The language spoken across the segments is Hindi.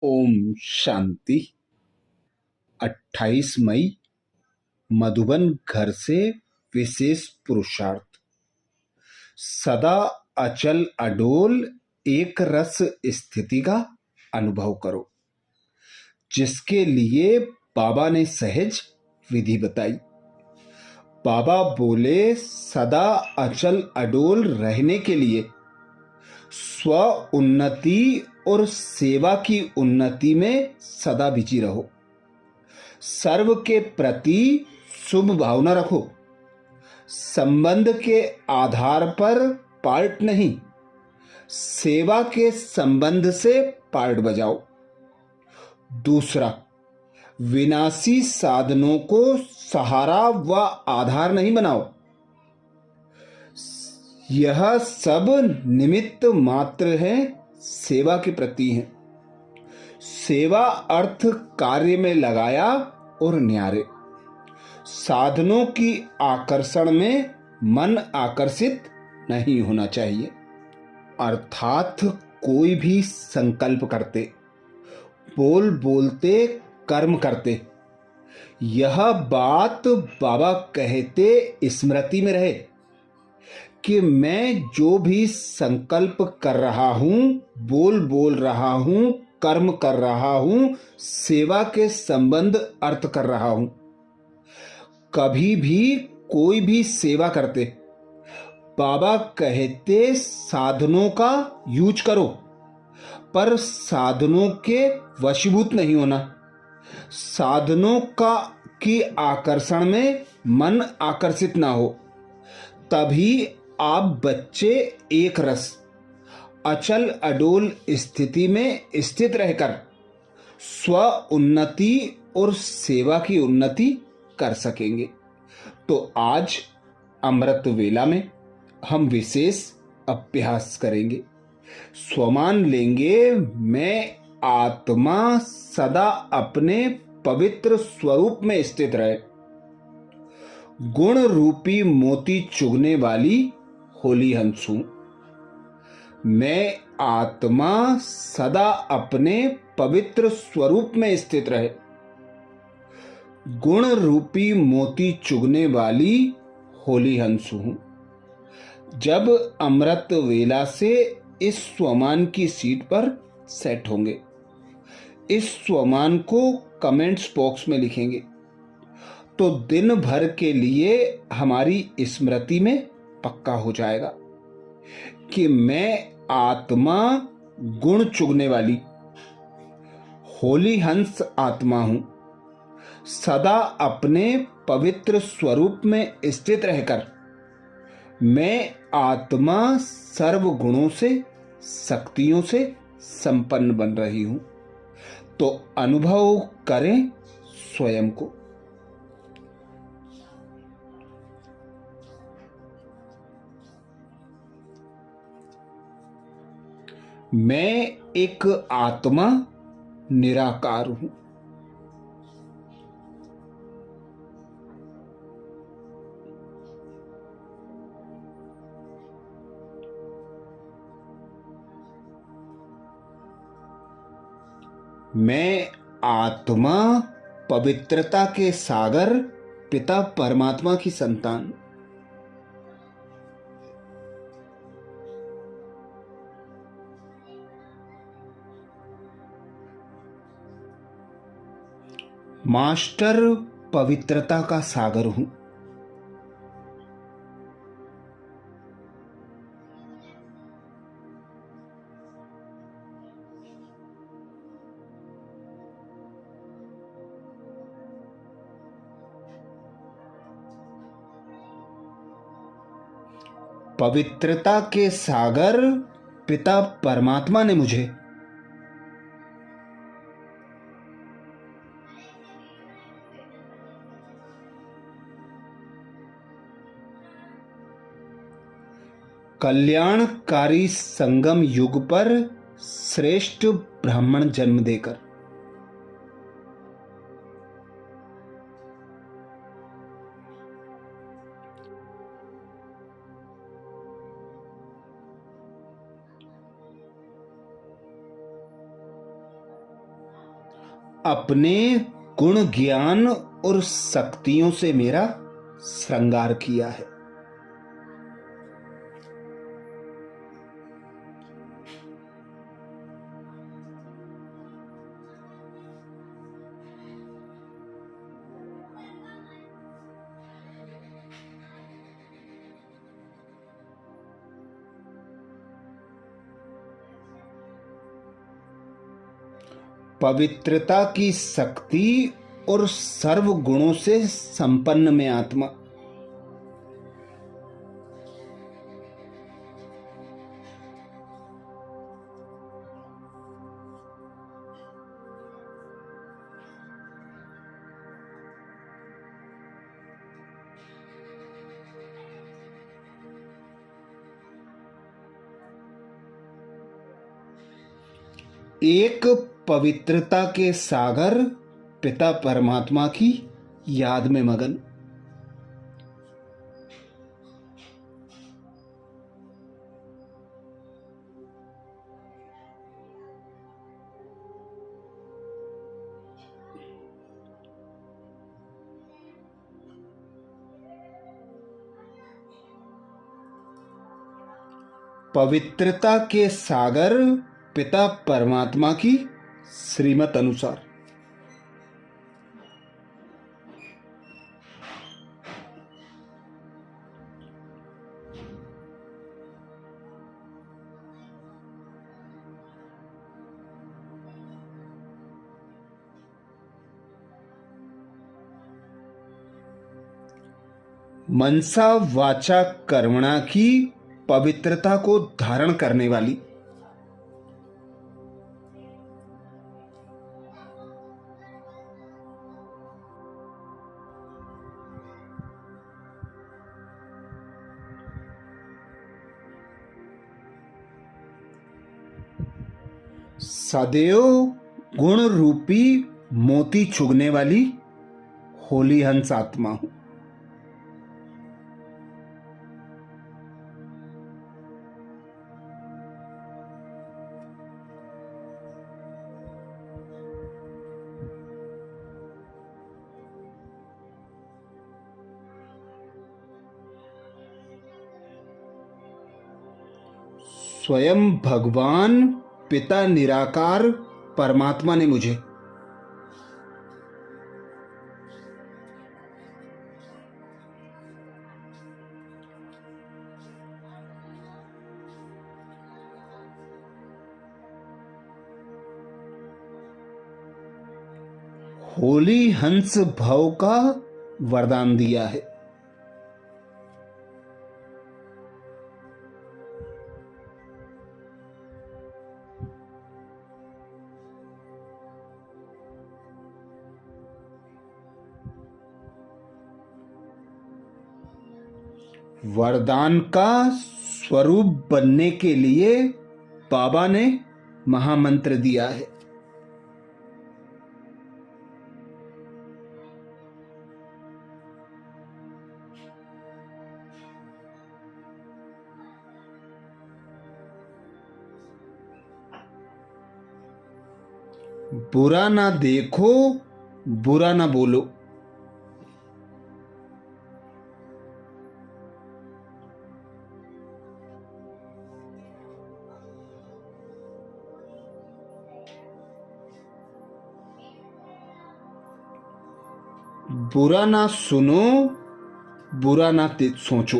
ओम शांति। 28 मई मधुबन घर से विशेष पुरुषार्थ। सदा अचल अडोल एक रस स्थिति का अनुभव करो, जिसके लिए बाबा ने सहज विधि बताई। बाबा बोले, सदा अचल अडोल रहने के लिए स्व उन्नति और सेवा की उन्नति में सदा बिजी रहो। सर्व के प्रति शुभ भावना रखो। संबंध के आधार पर पार्ट नहीं, सेवा के संबंध से पार्ट बजाओ। दूसरा, विनाशी साधनों को सहारा व आधार नहीं बनाओ। यह सब निमित्त मात्र है, सेवा के प्रति है। सेवा अर्थ कार्य में लगाया और न्यारे। साधनों की आकर्षण में मन आकर्षित नहीं होना चाहिए। अर्थात कोई भी संकल्प करते, बोल बोलते, कर्म करते, यह बात बाबा कहते स्मृति में रहे कि मैं जो भी संकल्प कर रहा हूं, बोल रहा हूं, कर्म कर रहा हूं, सेवा के संबंध अर्थ कर रहा हूं। कभी भी कोई भी सेवा करते, बाबा कहते साधनों का यूज करो, पर साधनों के वशीभूत नहीं होना। साधनों की आकर्षण में मन आकर्षित ना हो, तभी आप बच्चे एक रस अचल अडोल स्थिति में स्थित रहकर स्व उन्नति और सेवा की उन्नति कर सकेंगे। तो आज अमृत वेला में हम विशेष अभ्यास करेंगे। स्वमान लेंगे, मैं आत्मा सदा अपने पवित्र स्वरूप में स्थित रहे। गुण रूपी मोती चुगने वाली होली हंस हूं। मैं आत्मा सदा अपने पवित्र स्वरूप में स्थित रहे। गुण रूपी मोती चुगने वाली होली हंस हूं। जब अमृत वेला से इस स्वमान की सीट पर सेट होंगे, इस स्वमान को कमेंट्स बॉक्स में लिखेंगे, तो दिन भर के लिए हमारी स्मृति में पक्का हो जाएगा कि मैं आत्मा गुण चुगने वाली होली हंस आत्मा हूं। सदा अपने पवित्र स्वरूप में स्थित रहकर मैं आत्मा सर्व गुणों से, शक्तियों से संपन्न बन रही हूं। तो अनुभव करें स्वयं को। मैं एक आत्मा निराकार हूं। मैं आत्मा पवित्रता के सागर पिता परमात्मा की संतान। मास्टर पवित्रता का सागर हूं। पवित्रता के सागर पिता परमात्मा ने मुझे कल्याणकारी संगम युग पर श्रेष्ठ ब्राह्मण जन्म देकर अपने गुण ज्ञान और शक्तियों से मेरा श्रृंगार किया है। पवित्रता की शक्ति और सर्व गुणों से संपन्न में आत्मा। एक पवित्रता के सागर पिता परमात्मा की याद में मगन। पवित्रता के सागर पिता परमात्मा की श्रीमत अनुसार। मनसा वाचा कर्मणा की पवित्रता को धारण करने वाली। सदैव गुण रूपी मोती चुगने वाली होली हंस आत्मा हूं। स्वयं भगवान पिता निराकार परमात्मा ने मुझे होली हंस भव का वरदान दिया है। वरदान का स्वरूप बनने के लिए बाबा ने महामंत्र दिया है। बुरा ना देखो, बुरा ना बोलो। बुरा ना सुनो, बुरा ना सोचो।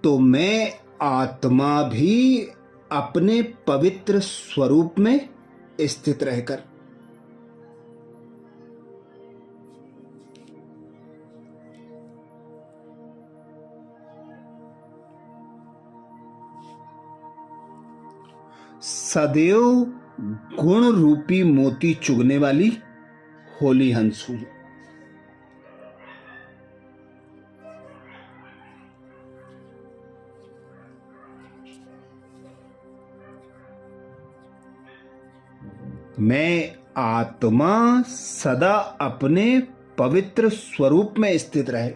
तो मैं आत्मा भी अपने पवित्र स्वरूप में स्थित रहकर सदैव गुण रूपी मोती चुगने वाली होली हंस हूं। मैं आत्मा सदा अपने पवित्र स्वरूप में स्थित रहे।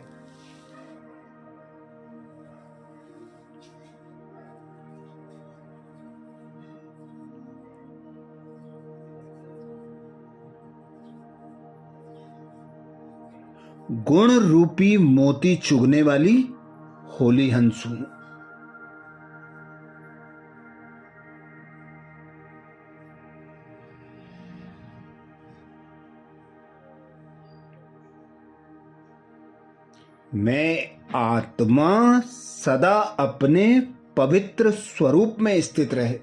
गुण रूपी मोती चुगने वाली होली हंस हूं। मैं आत्मा सदा अपने पवित्र स्वरूप में स्थित रहे।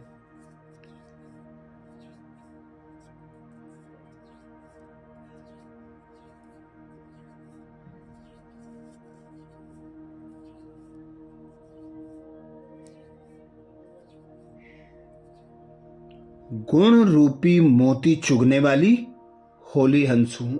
गुण रूपी मोती चुगने वाली होली हंस हूं।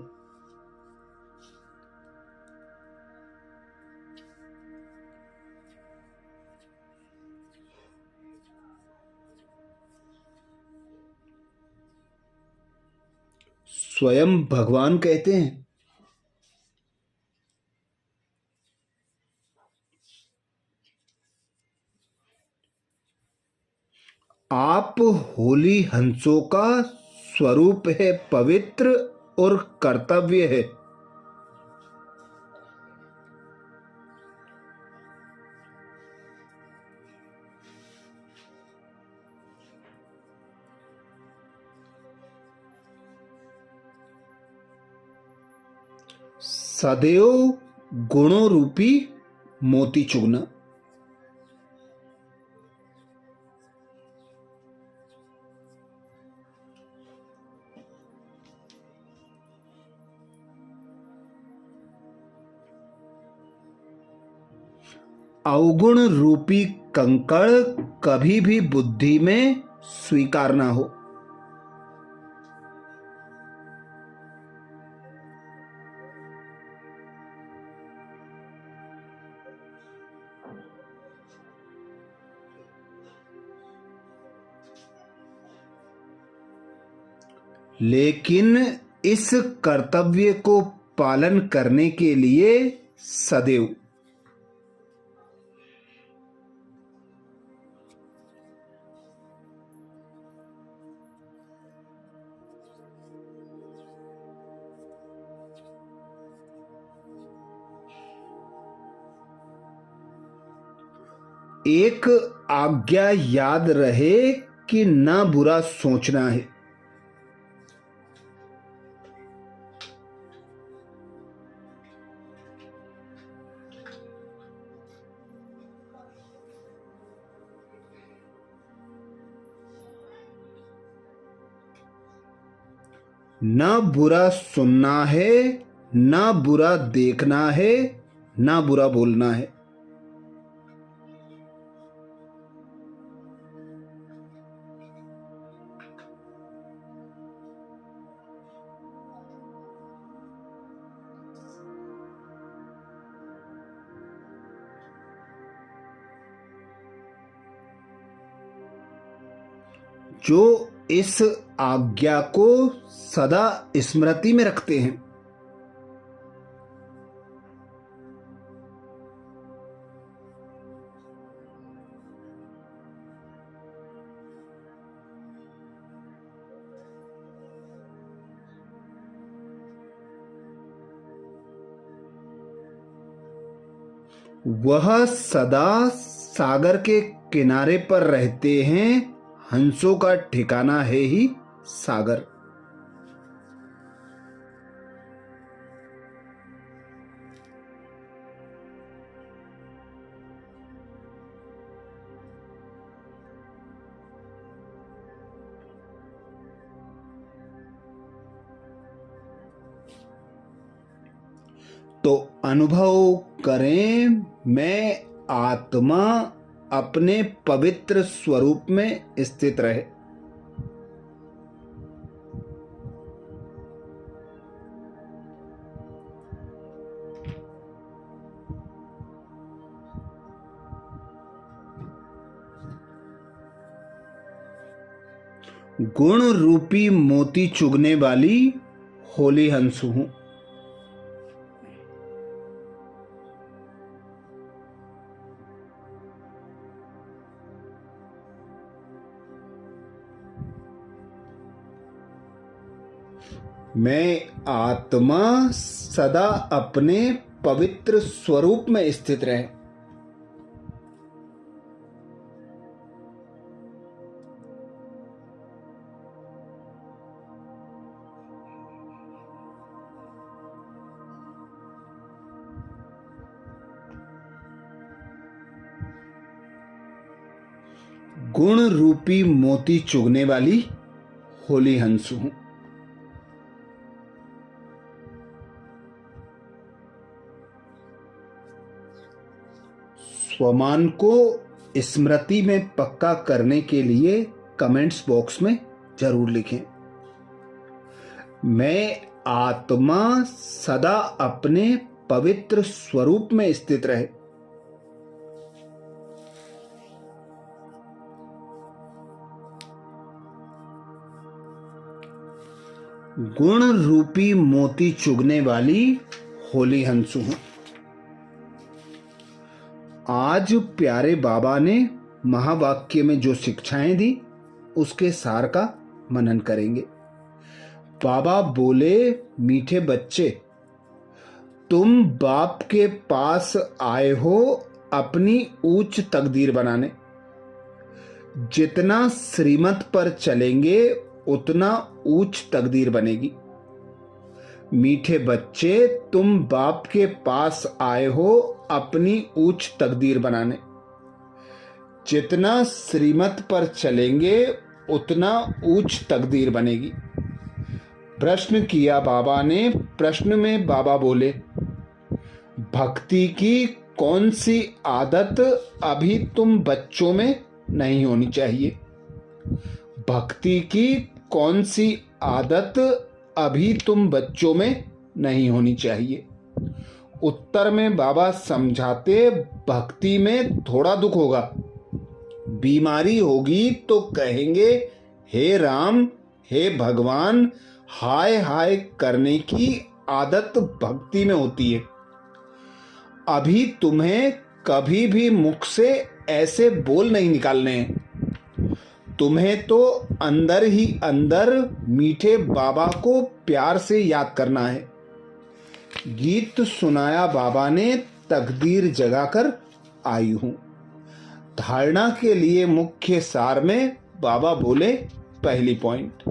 स्वयं भगवान कहते हैं, आप होली हंसों का स्वरूप है पवित्र और कर्तव्य है। सदैव गुणों रूपी मोती चुगना। अवगुण रूपी कंकड़ कभी भी बुद्धि में स्वीकार ना हो। लेकिन इस कर्तव्य को पालन करने के लिए सदैव एक आज्ञा याद रहे कि ना बुरा सोचना है। ना बुरा सुनना है, ना बुरा देखना है, ना बुरा बोलना है। जो इस आज्ञा को सदा स्मृति में रखते हैं, वह सदा सागर के किनारे पर रहते हैं। हंसों का ठिकाना है ही सागर। तो अनुभव करें, मैं आत्मा अपने पवित्र स्वरूप में स्थित रहे। गुण रूपी मोती चुगने वाली होली हंसू हूं। मैं आत्मा सदा अपने पवित्र स्वरूप में स्थित रहे। गुण रूपी मोती चुगने वाली होली हंसू हूं। स्वमान को स्मृति में पक्का करने के लिए कमेंट्स बॉक्स में जरूर लिखें। मैं आत्मा सदा अपने पवित्र स्वरूप में स्थित रहे। गुण रूपी मोती चुगने वाली होली हंसू हूं। आज प्यारे बाबा ने महावाक्य में जो शिक्षाएं दी उसके सार का मनन करेंगे। बाबा बोले, मीठे बच्चे, तुम बाप के पास आए हो अपनी ऊंच तकदीर बनाने। जितना श्रीमत पर चलेंगे उतना ऊंच तकदीर बनेगी। मीठे बच्चे, तुम बाप के पास आए हो अपनी ऊंच तकदीर बनाने। जितना श्रीमत पर चलेंगे उतना ऊंच तकदीर बनेगी। प्रश्न किया बाबा ने। प्रश्न में बाबा बोले, भक्ति की कौन सी आदत अभी तुम बच्चों में नहीं होनी चाहिए? भक्ति की कौन सी आदत अभी तुम बच्चों में नहीं होनी चाहिए? उत्तर में बाबा समझाते, भक्ति में थोड़ा दुख होगा, बीमारी होगी तो कहेंगे हे राम, हे भगवान, हाय हाय करने की आदत भक्ति में होती है। अभी तुम्हें कभी भी मुख से ऐसे बोल नहीं निकालने हैं। तुम्हें तो अंदर ही अंदर मीठे बाबा को प्यार से याद करना है। गीत सुनाया बाबा ने, तकदीर जगाकर आई हूं। धारणा के लिए मुख्य सार में बाबा बोले, पहली पॉइंट,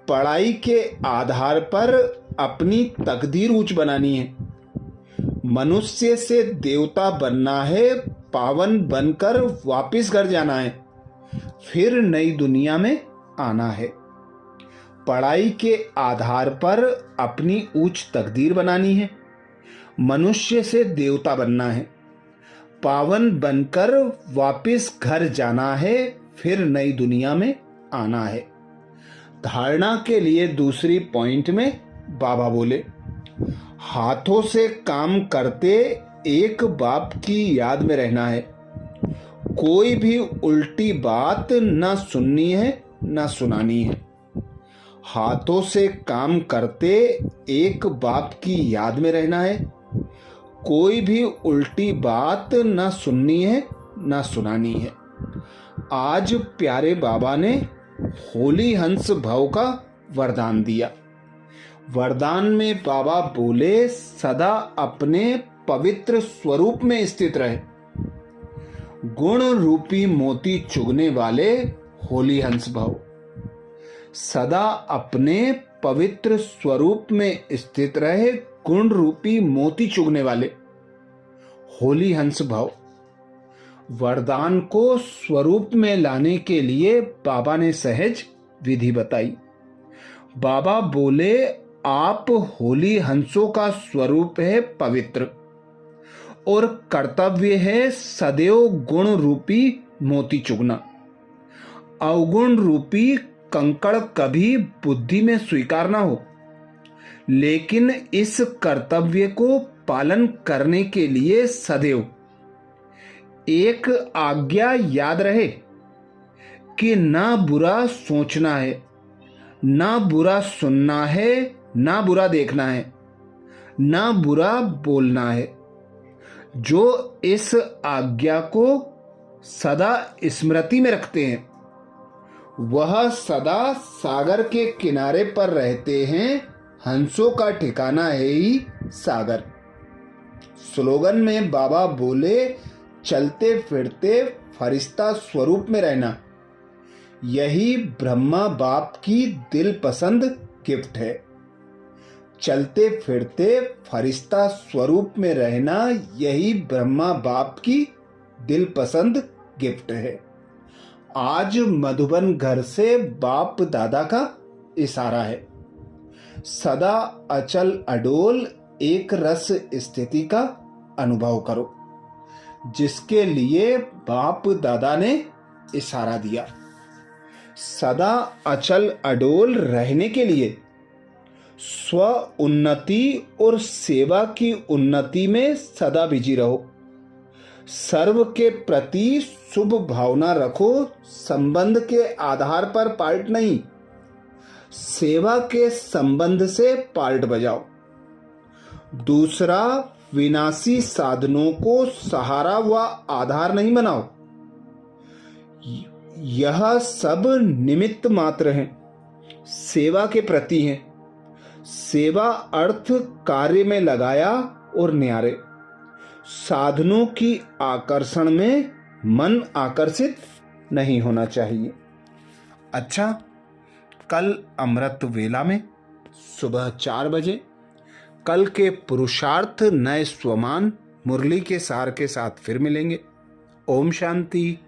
पढ़ाई के आधार पर अपनी तकदीर ऊंच बनानी है। मनुष्य से देवता बनना है, पावन बनकर वापिस घर जाना है, फिर नई दुनिया में आना है। पढ़ाई के आधार पर अपनी ऊंच तकदीर बनानी है, मनुष्य से देवता बनना है, पावन बनकर वापिस घर जाना है, फिर नई दुनिया में आना है। धारणा के लिए दूसरी पॉइंट में बाबा बोले, हाथों से काम करते एक बाप की याद में रहना है। कोई भी उल्टी बात ना सुननी है ना सुनानी है। हाथों से काम करते एक बाप की याद में रहना है। कोई भी उल्टी बात ना सुननी है ना सुनानी है। आज प्यारे बाबा ने होली हंस भव का वरदान दिया। वरदान में बाबा बोले, सदा अपने पवित्र स्वरूप में स्थित रहे। गुण रूपी मोती चुगने वाले होली हंस भव। सदा अपने पवित्र स्वरूप में स्थित रहे, गुण रूपी मोती चुगने वाले होली हंस भव। वरदान को स्वरूप में लाने के लिए बाबा ने सहज विधि बताई। बाबा बोले, आप होली हंसों का स्वरूप है पवित्र, और कर्तव्य है सदैव गुण रूपी मोती चुगना। अवगुण रूपी कंकड़ कभी बुद्धि में स्वीकार ना हो, लेकिन इस कर्तव्य को पालन करने के लिए सदैव एक आज्ञा याद रहे। कि ना बुरा सोचना है, ना बुरा सुनना है, ना बुरा देखना है, ना बुरा बोलना है। जो इस आज्ञा को सदा स्मृति में रखते हैं वह सदा सागर के किनारे पर रहते हैं। हंसों का ठिकाना है ही सागर। स्लोगन में बाबा बोले, चलते फिरते फरिश्ता स्वरूप में रहना यही ब्रह्मा बाप की दिल पसंद गिफ्ट है। चलते फिरते फरिश्ता स्वरूप में रहना यही ब्रह्मा बाप की दिल पसंद गिफ्ट है। आज मधुबन घर से बाप दादा का इशारा है। सदा अचल अडोल एक रस स्थिति का अनुभव करो, जिसके लिए बाप दादा ने इशारा दिया। सदा अचल अडोल रहने के लिए स्व उन्नति और सेवा की उन्नति में सदा बिजी रहो। सर्व के प्रति शुभ भावना रखो। संबंध के आधार पर पार्ट नहीं, सेवा के संबंध से पार्ट बजाओ। दूसरा, विनाशी साधनों को सहारा व आधार नहीं बनाओ। यह सब निमित्त मात्र हैं, सेवा के प्रति हैं। सेवा अर्थ कार्य में लगाया और न्यारे। साधनों की आकर्षण में मन आकर्षित नहीं होना चाहिए। अच्छा, कल अमृत वेला में सुबह 4 बजे कल के पुरुषार्थ नए स्वमान मुरली के सार के साथ फिर मिलेंगे। ओम शांति।